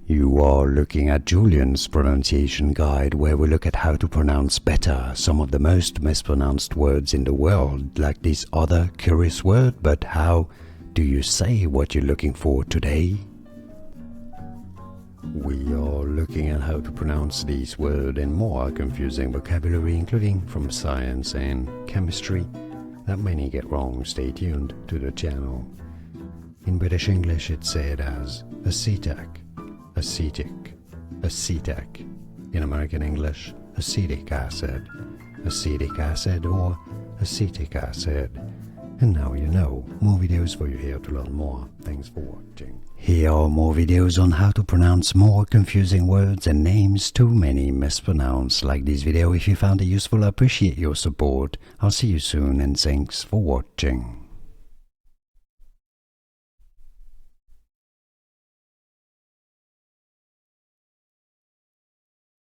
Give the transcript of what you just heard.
You are looking at Julian's pronunciation guide, where we look at how to pronounce better some of the most mispronounced words in the world, like this other curious word. But how do you say what you're looking for today? We are looking at how to pronounce these words and more confusing vocabulary, including from science and chemistry, that many get wrong. Stay tuned to the channel. In British English it's said as acetic, acetic, acetic. In American English, acetic acid or acetic acid. And now you know. More videos for you here to learn more. Thanks for watching. Here are more videos on how to pronounce more confusing words and names too many mispronounced. Like this video if you found it useful. I appreciate your support. I'll see you soon and thanks for watching.